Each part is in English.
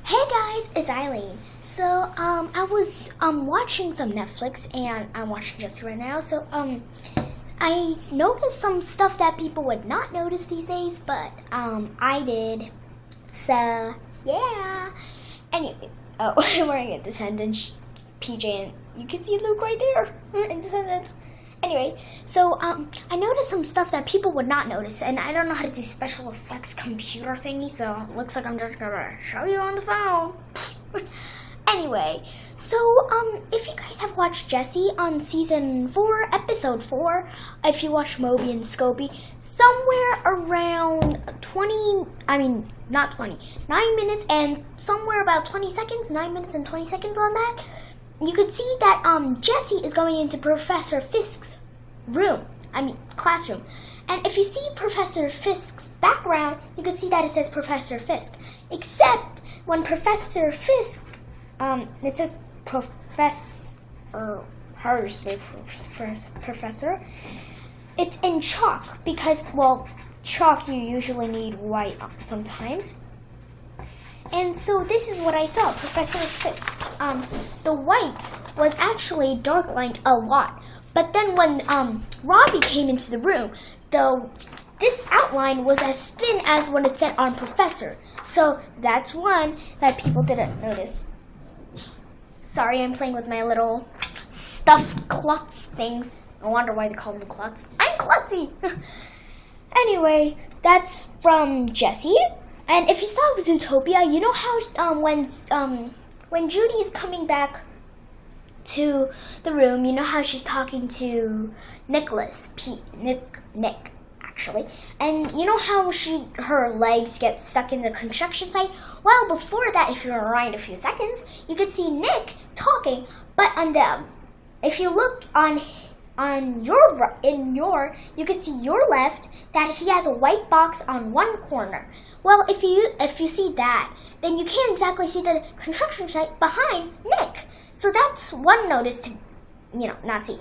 Hey guys, it's Eileen. So, I was watching some Netflix, and I'm watching Jessie right now. So, I noticed some stuff that people would not notice these days, but I did. So, yeah. Anyway, I'm wearing a Descendants PJ, and you can see Luke right there in Descendants. Anyway, so I noticed some stuff that people would not notice, and I don't know how to do special effects computer thingy, so it looks like I'm just gonna show you on the phone. Anyway, so if you guys have watched Jessie on season 4, episode 4, if you watch Moby and Scopy, somewhere around 9 minutes and somewhere about 20 seconds, 9 minutes and 20 seconds on that, you could see that Jessie is going into Professor Fisk's classroom. And if you see Professor Fisk's background, you can see that it says Professor Fisk. Except when Professor Fisk, it says Professor, Professor, it's in chalk because, well, chalk you usually need white sometimes. And so this is what I saw, Professor Fisk. The white was actually dark-lined a lot. But then when Robbie came into the room, this outline was as thin as when it said on Professor. So that's one that people didn't notice. Sorry, I'm playing with my little stuffed klutz things. I wonder why they call them klutz. I'm klutzy! Anyway, that's from Jessie. And if you saw Zootopia, you know how when Judy is coming back to the room, you know how she's talking to Nick actually, and you know how her legs get stuck in the construction site. Well, before that, if you rewind a few seconds, you could see Nick talking, but if you look you can see your left that he has a white box on one corner. Well, if you see that, then you can't exactly see the construction site behind Nick. So that's one notice to, not see.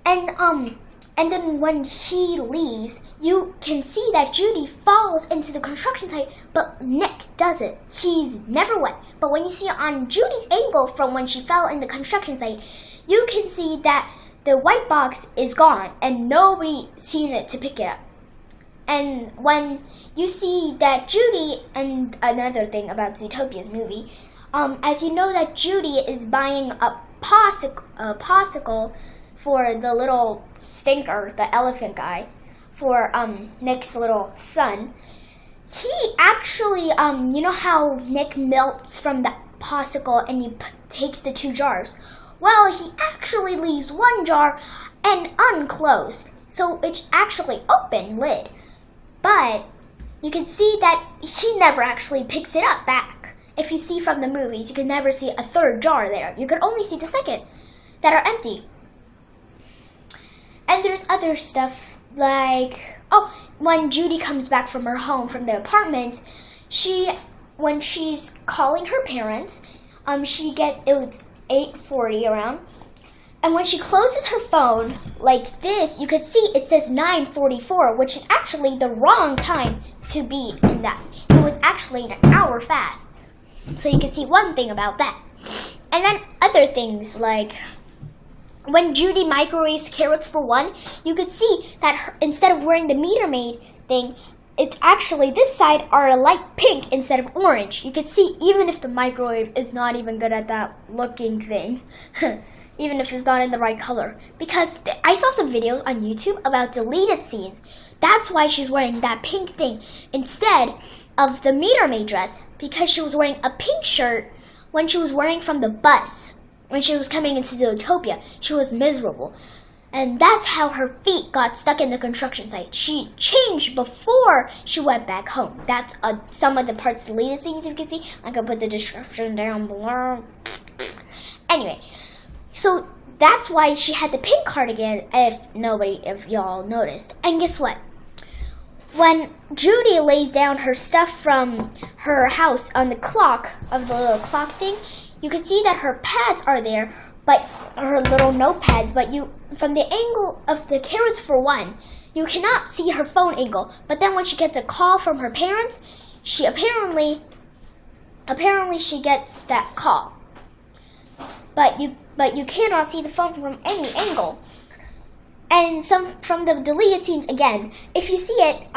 And then when he leaves, you can see that Judy falls into the construction site, but Nick doesn't. He's never wet. But when you see on Judy's angle from when she fell in the construction site, you can see that the white box is gone and nobody seen it to pick it up. And when you see that Judy, and another thing about Zootopia's movie, as you know that Judy is buying a popsicle for the little stinker, the elephant guy, for Nick's little son. He actually, you know how Nick melts from the popsicle and he takes the 2 jars? Well, he actually leaves one jar and unclosed, so it's actually open lid. But you can see that he never actually picks it up back. If you see from the movies, you can never see a 3rd jar there. You can only see the 2nd that are empty. And there's other stuff like, when Judy comes back from her home, from the apartment, when she's calling her parents, it was 8:40 around, and when she closes her phone like this, you could see it says 9:44, which is actually the wrong time to be in that. It was actually an hour fast. So you can see one thing about that. And then other things like when Judy microwaves carrots for one, you could see that instead of wearing the meter maid thing, it's actually this side are a light pink instead of orange. You could see even if the microwave is not even good at that looking thing, even if it's not in the right color. Because I saw some videos on YouTube about deleted scenes. That's why she's wearing that pink thing instead of the meter maid dress, because she was wearing a pink shirt when she was wearing from the bus. When she was coming into Zootopia, she was miserable. And that's how her feet got stuck in the construction site. She changed before she went back home. That's some of the parts deleted scenes you can see. I can put the description down below. Anyway, so that's why she had the pink cardigan, if y'all noticed. And guess what? When Judy lays down her stuff from her house on the clock, of the little clock thing, you can see that her pads are there, but her little notepads, but from the angle of the carrots for one, you cannot see her phone angle. But then when she gets a call from her parents, she apparently apparently she gets that call. But you cannot see the phone from any angle. And some from the deleted scenes again, if you see it,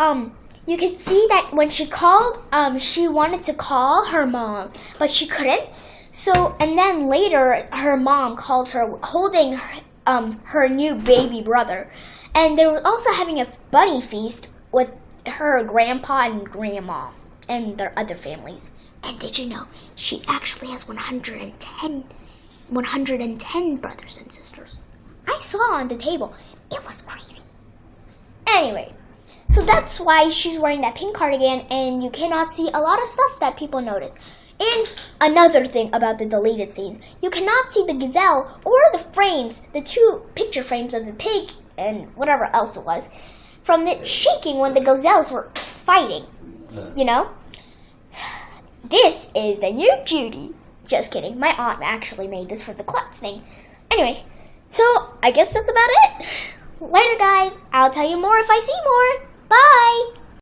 you can see that when she called, she wanted to call her mom, but she couldn't. So, and then later, her mom called her holding her new baby brother. And they were also having a bunny feast with her grandpa and grandma and their other families. And did you know, she actually has 110 brothers and sisters. I saw on the table. It was crazy. Anyway, so that's why she's wearing that pink cardigan, and you cannot see a lot of stuff that people notice. And another thing about the deleted scenes, you cannot see the gazelle or the frames, the 2 picture frames of the pig and whatever else it was, from the shaking when the gazelles were fighting. You know? This is the new Judy. Just kidding. My aunt actually made this for the Klutz thing. Anyway, so I guess that's about it. Later, guys. I'll tell you more if I see more. Bye!